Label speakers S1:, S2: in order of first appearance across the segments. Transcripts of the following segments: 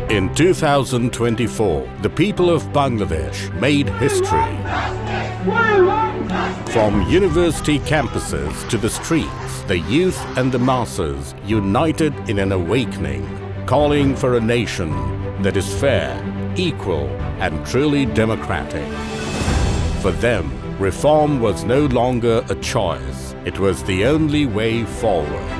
S1: In 2024, the people of Bangladesh made history. From university campuses to the streets, the youth and the masses united in an awakening, calling for a nation that is fair, equal, and truly democratic. For them, reform was no longer a choice. It was the only way forward.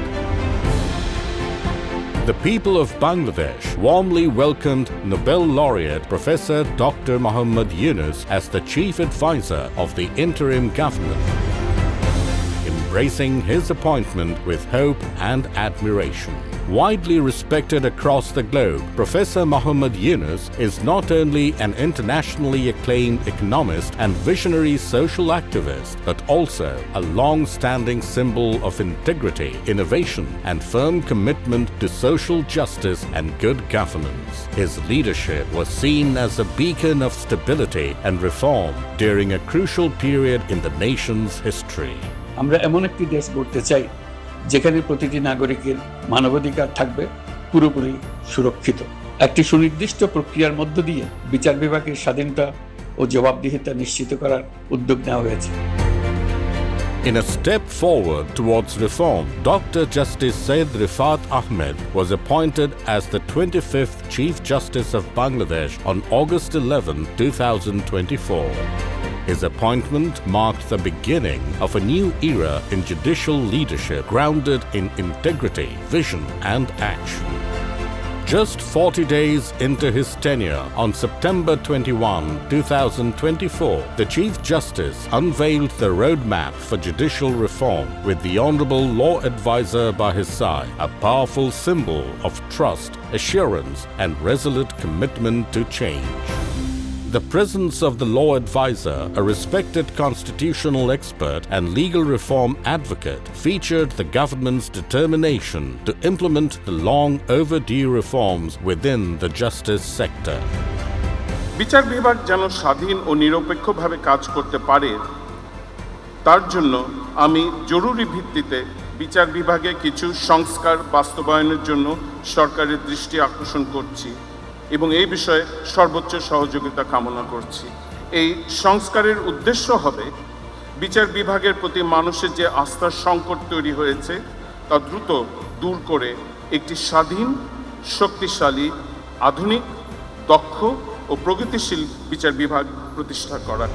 S1: The people of Bangladesh warmly welcomed Nobel laureate Professor Dr. Muhammad Yunus as the chief advisor of the interim government, embracing his appointment with hope and admiration. Widely respected across the globe, Professor Muhammad Yunus is not only an internationally acclaimed economist and visionary social activist, but also a long-standing symbol of integrity, innovation, and firm commitment to social justice and good governance. His leadership was seen as a beacon of stability and reform during a crucial period in the nation's history.
S2: আমরা এমন একটি দেশ গড়তে চাই যেখানে প্রতিটি নাগরিকের মানবাধিকার থাকবে পুরোপুরি সুরক্ষিত। একটি সুনির্দিষ্ট প্রক্রিয়ার মধ্য দিয়ে বিচার বিভাগের স্বাধীনতা ও জবাবদিহিতা নিশ্চিত করার উদ্যোগ নেওয়া হয়েছে।
S1: In a step forward towards reform, Dr. Justice Said Rifat Ahmed was appointed as the 25th Chief Justice of Bangladesh on August 11, 2024. His appointment marked the beginning of a new era in judicial leadership grounded in integrity, vision, and action. Just 40 days into his tenure, on September 21, 2024, the Chief Justice unveiled the roadmap for judicial reform with the Honorable Law Advisor by his side, a powerful symbol of trust, assurance, and resolute commitment to change. The presence of the law advisor, a respected constitutional expert and legal reform advocate, featured the government's determination to implement the long overdue reforms within the justice sector.
S3: বিচার বিভাগ যেন স্বাধীন ও নিরপেক্ষভাবে কাজ করতে পারে তার জন্য আমি জরুরি ভিত্তিতে বিচার বিভাগে কিছু সংস্কার বাস্তবায়নের জন্য সরকারের দৃষ্টি আকর্ষণ করছি এবং এই বিষয়ে সর্বোচ্চ সহযোগিতা কামনা করছি। এই সংস্কারের উদ্দেশ্য হবে বিচার বিভাগের প্রতি মানুষের যে আস্থার সংকট তৈরি হয়েছে তা দ্রুত দূর করে একটি স্বাধীন, শক্তিশালী, আধুনিক, দক্ষ ও প্রগতিশীল বিচার বিভাগ প্রতিষ্ঠা করা।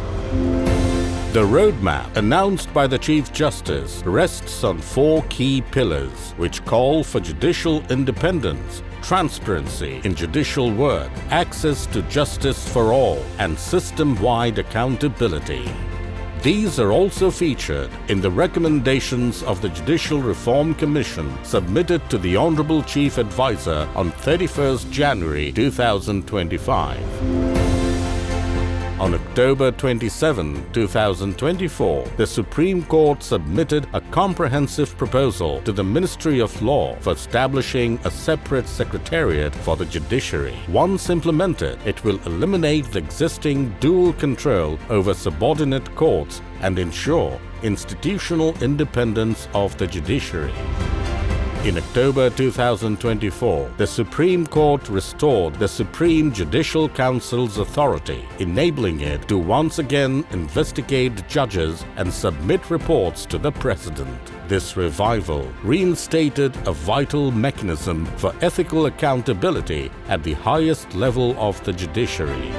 S1: The roadmap announced by the Chief Justice rests on 4 key pillars which call for judicial independence, transparency in judicial work, access to justice for all, and system-wide accountability. These are also featured in the recommendations of the Judicial Reform Commission submitted to the Honorable Chief Advisor on 31st January 2025. On October 27, 2024, the Supreme Court submitted a comprehensive proposal to the Ministry of Law for establishing a separate secretariat for the judiciary. Once implemented, it will eliminate the existing dual control over subordinate courts and ensure institutional independence of the judiciary. In October 2024, the Supreme Court restored the Supreme Judicial Council's authority, enabling it to once again investigate judges and submit reports to the President. This revival reinstated a vital mechanism for ethical accountability at the highest level of the judiciary.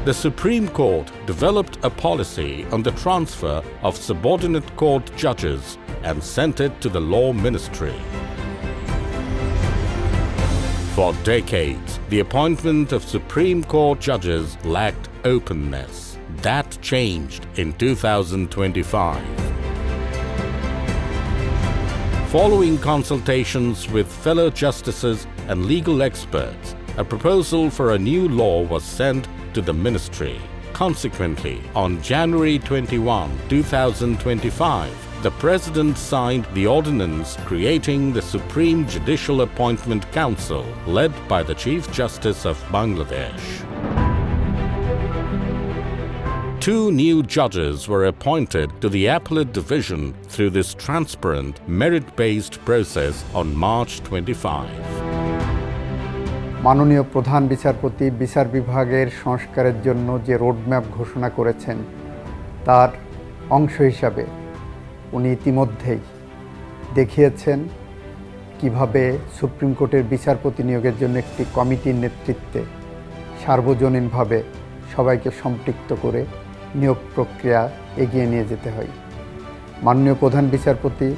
S1: The Supreme Court developed a policy on the transfer of subordinate court judges and sent it to the Law Ministry. For decades, the appointment of Supreme Court judges lacked openness. That changed in 2025. Following consultations with fellow justices and legal experts, a proposal for a new law was sent to the ministry. Consequently, on January 21, 2025, the President signed the ordinance creating the Supreme Judicial Appointment Council, led by the Chief Justice of Bangladesh. 2 new judges were appointed to the Appellate Division through this transparent, merit-based process on March 25.
S4: মাননীয় প্রধান বিচারপতি বিচার বিভাগের সংস্কারের জন্য যে roadmap ঘোষণা করেছেন তার অংশ হিসাবে উনি ইতিমধ্যেই দেখিয়েছেন কিভাবে সুপ্রিম কোর্টের বিচারপতি নিয়োগের জন্য একটি কমিটির নেতৃত্বে সার্বজনীনভাবে সবাইকে সম্পৃক্ত করে নিয়োগ প্রক্রিয়া এগিয়ে নিয়ে যেতে হয়। মাননীয় প্রধান বিচারপতি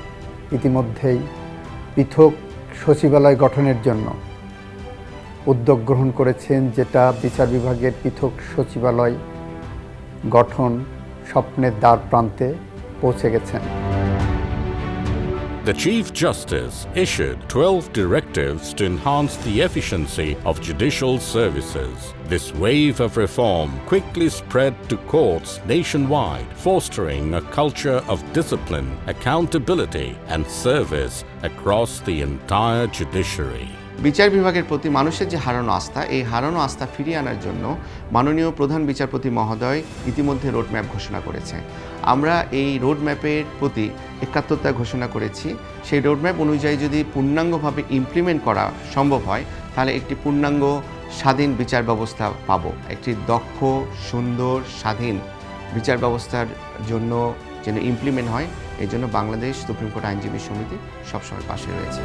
S4: ইতিমধ্যেই পৃথক সচিবালয় গঠনের জন্য উদ্যোগ গ্রহণ করেছেন, যেটা বিচার বিভাগের পৃথক সচিবালয় গঠন স্বপ্নের দ্বার প্রান্তে পৌঁছে গেছেন।
S1: The Chief Justice issued 12 directives to enhance the efficiency of judicial services. This wave of reform quickly spread to courts nationwide, fostering a culture of discipline, accountability, and service across the entire judiciary.
S5: বিচার বিভাগের প্রতি মানুষের যে হারানো আস্থা, এই হারানো আস্থা ফিরিয়ে আনার জন্য মাননীয় প্রধান বিচারপতি মহোদয় ইতিমধ্যে রোডম্যাপ ঘোষণা করেছে। আমরা এই রোডম্যাপের প্রতি একাত্মতা ঘোষণা করেছি। সেই রোডম্যাপ অনুযায়ী যদি পূর্ণাঙ্গভাবে ইমপ্লিমেন্ট করা সম্ভব হয়, তাহলে একটি পূর্ণাঙ্গ স্বাধীন বিচার ব্যবস্থা পাব। একটি দক্ষ, সুন্দর, স্বাধীন বিচার ব্যবস্থার জন্য যেন ইমপ্লিমেন্ট হয়, এই জন্য বাংলাদেশ সুপ্রিম কোর্ট আইনজীবী সমিতি সবসময় পাশে রয়েছে।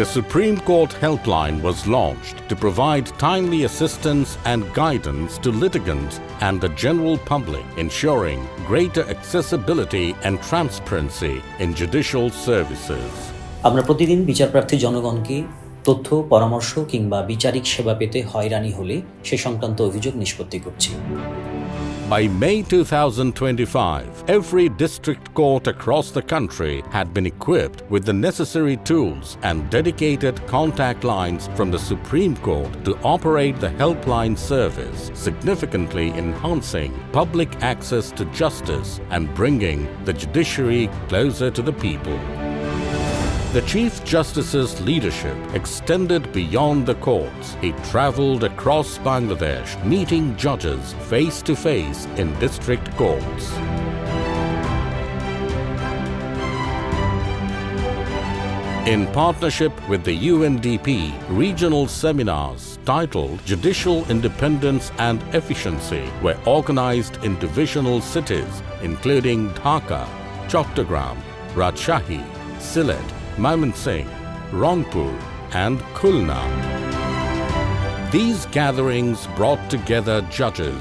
S1: The Supreme Court Helpline was launched to provide timely assistance and guidance to litigants and the general public, ensuring greater accessibility and transparency in judicial services.
S6: আমরা প্রতিদিন বিচারপ্রার্থী জনগণকে তথ্য, পরামর্শ কিংবা বিচারিক সেবা পেতে হয়রানি হলে সে সংক্রান্ত অভিযোগ নিষ্পত্তি করছি।
S1: By May 2025, every district court across the country had been equipped with the necessary tools and dedicated contact lines from the Supreme Court to operate the helpline service, significantly enhancing public access to justice and bringing the judiciary closer to the people. The Chief Justice's leadership extended beyond the courts. He travelled across Bangladesh, meeting judges face-to-face in district courts. In partnership with the UNDP, regional seminars titled Judicial Independence and Efficiency were organised in divisional cities including Dhaka, Chattogram, Rajshahi, Sylhet, Mymensingh, Rangpur and Khulna. These gatherings brought together judges,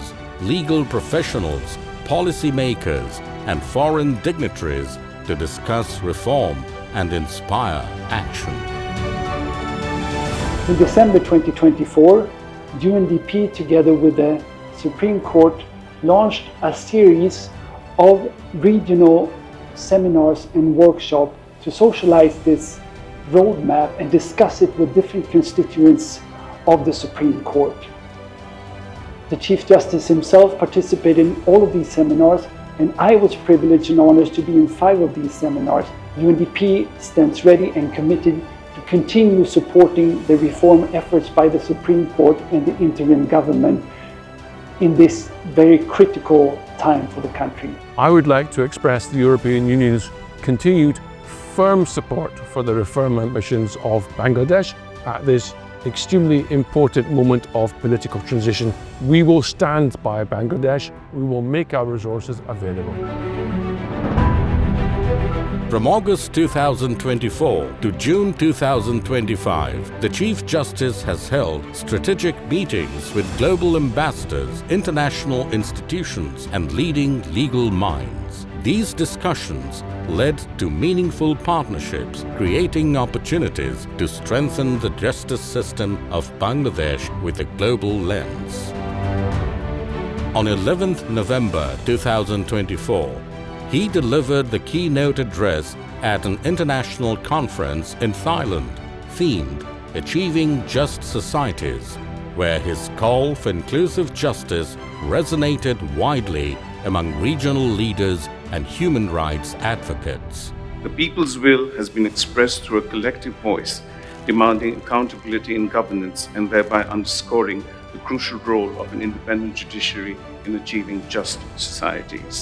S1: legal professionals, policymakers and foreign dignitaries to discuss reform and inspire action.
S7: In December 2024, UNDP together with the Supreme Court launched a series of regional seminars and workshops to socialize this roadmap and discuss it with different constituents of the Supreme Court. The Chief Justice himself participated in all of these seminars, and I was privileged and honored to be in 5 of these seminars. UNDP stands ready and committed to continue supporting the reform efforts by the Supreme Court and the interim government in this very critical time for the country.
S8: I would like to express the European Union's continued firm support for the reform ambitions of Bangladesh at this extremely important moment of political transition. We will stand by Bangladesh. We will make our resources available.
S1: From August 2024 to June 2025, the Chief Justice has held strategic meetings with global ambassadors, international institutions, and leading legal minds. These discussions led to meaningful partnerships, creating opportunities to strengthen the justice system of Bangladesh with a global lens. On 11th November 2024, he delivered the keynote address at an international conference in Thailand themed Achieving Just Societies, where his call for inclusive justice resonated widely among regional leaders and human rights advocates.
S3: The people's will has been expressed through a collective voice, demanding accountability in governance and thereby underscoring the crucial role of an independent judiciary in achieving just societies.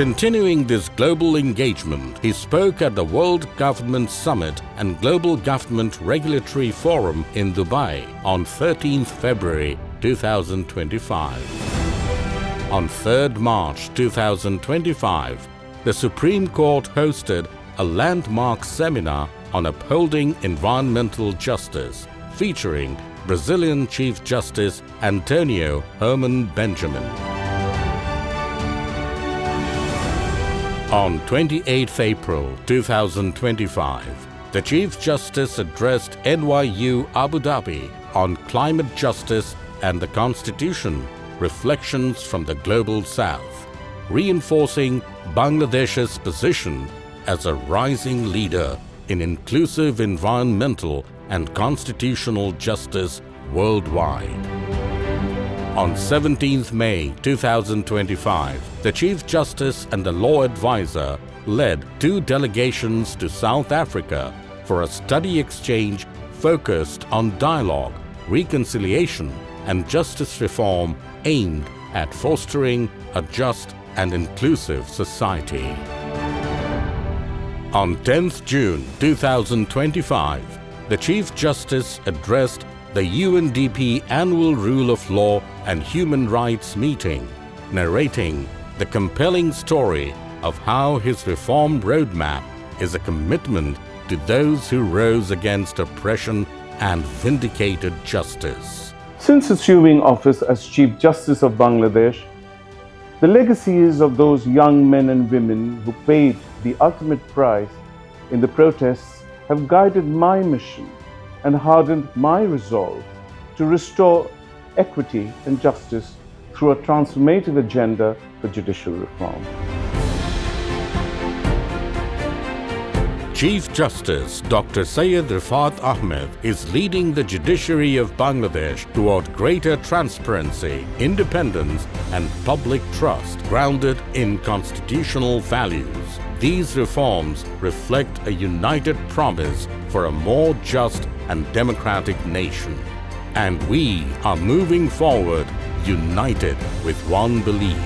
S1: Continuing this global engagement, he spoke at the World Government Summit and Global Government Regulatory Forum in Dubai on 13th February 2025. On 3rd March 2025, the Supreme Court hosted a landmark seminar on upholding environmental justice, featuring Brazilian Chief Justice Antonio Herman Benjamin. On 28 April 2025, the Chief Justice addressed NYU Abu Dhabi on climate justice and the Constitution, Reflections from the Global South, reinforcing Bangladesh's position as a rising leader in inclusive environmental and constitutional justice worldwide. On 17th May 2025, the Chief Justice and the law advisor led 2 delegations to South Africa for a study exchange focused on dialogue, reconciliation, and justice reform aimed at fostering a just and inclusive society. On 10th June 2025, the Chief Justice addressed the UNDP Annual Rule of Law and Human Rights meeting, narrating the compelling story of how his reform roadmap is a commitment to those who rose against oppression and vindicated justice.
S3: Since assuming office as Chief Justice of Bangladesh, the legacies of those young men and women who paid the ultimate price in the protests have guided my mission and hardened my resolve to restore equity and justice through a transformative agenda for judicial reform.
S1: Chief Justice Dr. Syed Rifat Ahmed is leading the judiciary of Bangladesh toward greater transparency, independence, and public trust grounded in constitutional values. These reforms reflect a united promise for a more just and democratic nation. And we are moving forward united with one belief.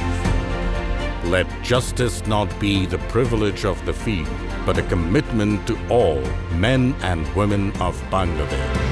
S1: Let justice not be the privilege of the few, but a commitment to all men and women of Bangladesh.